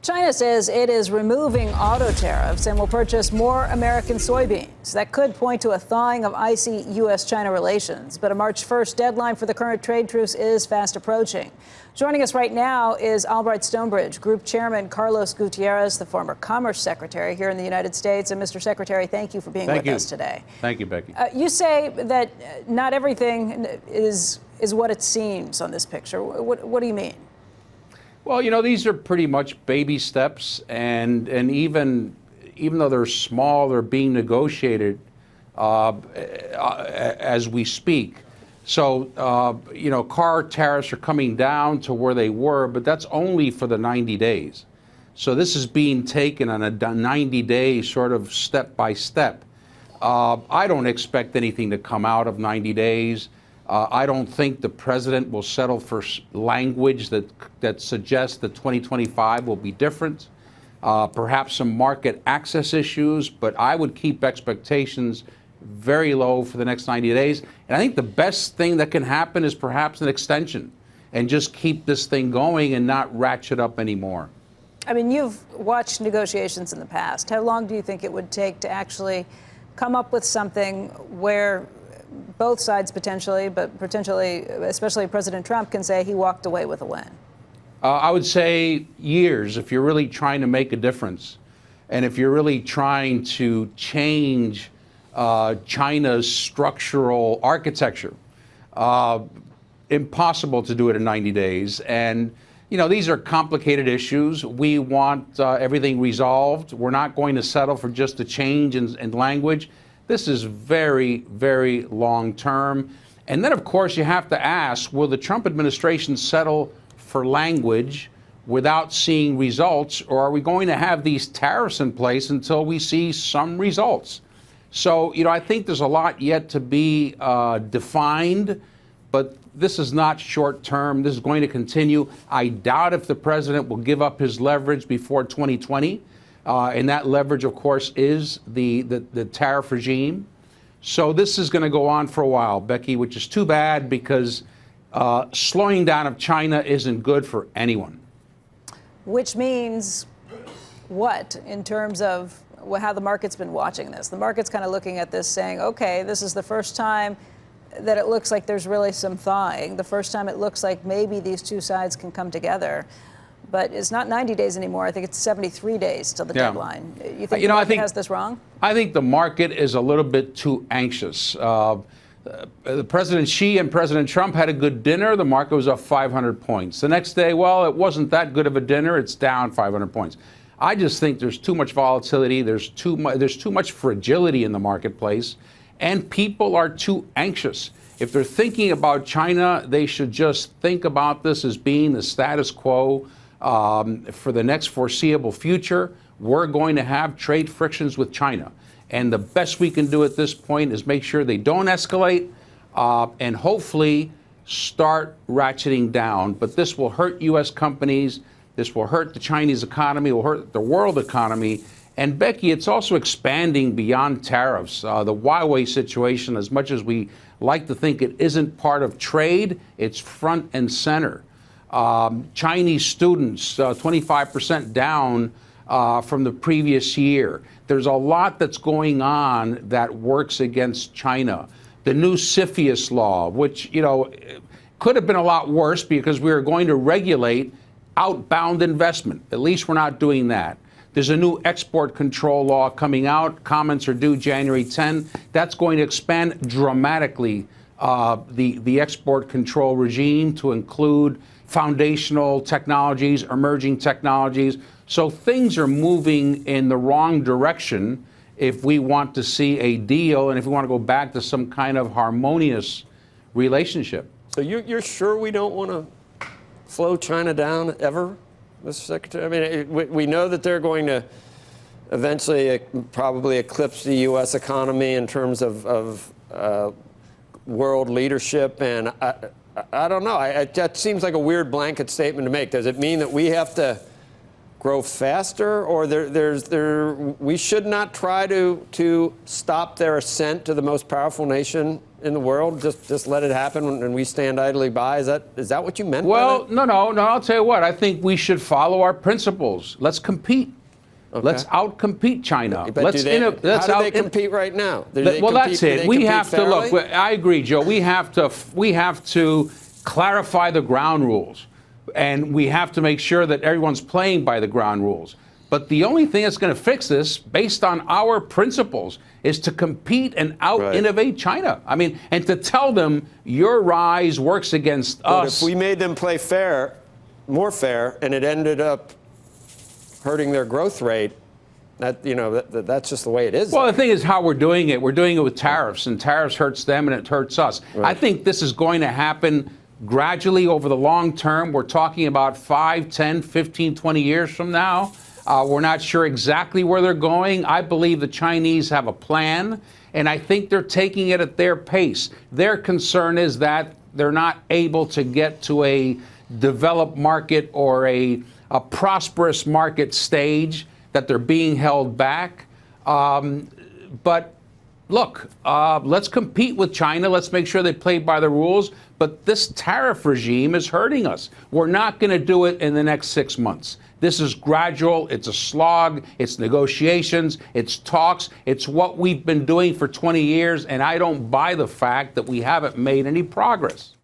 China says it is removing auto tariffs and will purchase more American soybeans. That could point to a thawing of icy U.S. China relations. But a March 1st deadline for the current trade truce is fast approaching. Joining us right now is Albright Stonebridge Group Chairman Carlos Gutierrez, the former Commerce Secretary here in the United States. And Mr. Secretary, thank you for being with us today. Thank you, Becky. You say that not everything is what it seems on this picture. What do you mean? Well, you know, these are pretty much baby steps, and even though they're small, they're being negotiated as we speak. So, you know, car tariffs are coming down to where they were, but that's only for the 90 days. So this is being taken on a 90-day sort of step by step. I don't expect anything to come out of 90 days. I don't think the president will settle for language that suggests that 2025 will be different. Perhaps some market access issues, but I would keep expectations very low for the next 90 days. And I think the best thing that can happen is perhaps an extension and just keep this thing going and not ratchet up anymore. I mean, you've watched negotiations in the past. How long do you think it would take to actually come up with something where both sides potentially, but potentially, especially President Trump, can say he walked away with a win? I would say years if you're really trying to make a difference. And if you're really trying to change China's structural architecture. Impossible to do it in 90 days. And, you know, these are complicated issues. We want everything resolved. We're not going to settle for just a change in language. This is very, very long term. And then, of course, you have to ask, will the Trump administration settle for language without seeing results, or are we going to have these tariffs in place until we see some results? So, you know, I think there's a lot yet to be defined, but this is not short term. This is going to continue. I doubt if the president will give up his leverage before 2020. And that leverage, of course, is the tariff regime. So this is going to go on for a while, Becky, which is too bad because slowing down of China isn't good for anyone. Which means what in terms of how the market's been watching this? The market's kind of looking at this saying, OK, this is the first time that it looks like there's really some thawing. The first time it looks like maybe these two sides can come together. But it's not 90 days anymore. I think it's 73 days till the deadline. You think the market has this wrong? I think the market is a little bit too anxious. President Xi and President Trump had a good dinner. The market was up 500 points. The next day, well, it wasn't that good of a dinner. It's down 500 points. I just think there's too much volatility. There's too much fragility in the marketplace, and people are too anxious. If they're thinking about China, they should just think about this as being the status quo. For the next foreseeable future, we're going to have trade frictions with China. And the best we can do at this point is make sure they don't escalate and hopefully start ratcheting down. But this will hurt U.S. companies. This will hurt the Chinese economy, will hurt the world economy. And Becky, it's also expanding beyond tariffs. The Huawei situation, as much as we like to think it isn't part of trade, it's front and center. Chinese students, 25% down from the previous year. There's a lot that's going on that works against China. The new CFIUS law, which, you know, could have been a lot worse because we were going to regulate outbound investment. At least we're not doing that. There's a new export control law coming out. Comments are due January 10. That's going to expand dramatically the export control regime to include foundational technologies, emerging technologies. So things are moving in the wrong direction if we want to see a deal and if we want to go back to some kind of harmonious relationship. So you're sure we don't want to slow China down ever, Mr. Secretary? I mean, we know that they're going to eventually probably eclipse the U.S. economy in terms of world leadership, and I don't know. That seems like a weird blanket statement to make. Does it mean that we have to grow faster, or we should not try to stop their ascent to the most powerful nation in the world? Just let it happen and we stand idly by? Is that what you meant? Well, by that? no. I'll tell you what. I think we should follow our principles. Let's compete. Okay. Let's outcompete China. But Let's how do they compete right now? Well, that's it. We have to look. fairly? I agree, Joe. We have to clarify the ground rules, and we have to make sure that everyone's playing by the ground rules. But the only thing that's going to fix this, based on our principles, is to compete and out-innovate China. I mean, and to tell them your rise works against But us. if we made them play fair, more fair, and it ended up hurting their growth rate, that's just the way it is. Well, the thing is how we're doing it. We're doing it with tariffs, and tariffs hurts them and it hurts us. Right. I think this is going to happen gradually over the long term. We're talking about 5, 10, 15, 20 years from now. We're not sure exactly where they're going. I believe the Chinese have a plan, and I think they're taking it at their pace. Their concern is that they're not able to get to a developed market or a prosperous market stage, that they're being held back. But look, let's compete with China. Let's make sure they play by the rules. But this tariff regime is hurting us. We're not going to do it in the next 6 months. This is gradual. It's a slog. It's negotiations. It's talks. It's what we've been doing for 20 years. And I don't buy the fact that we haven't made any progress.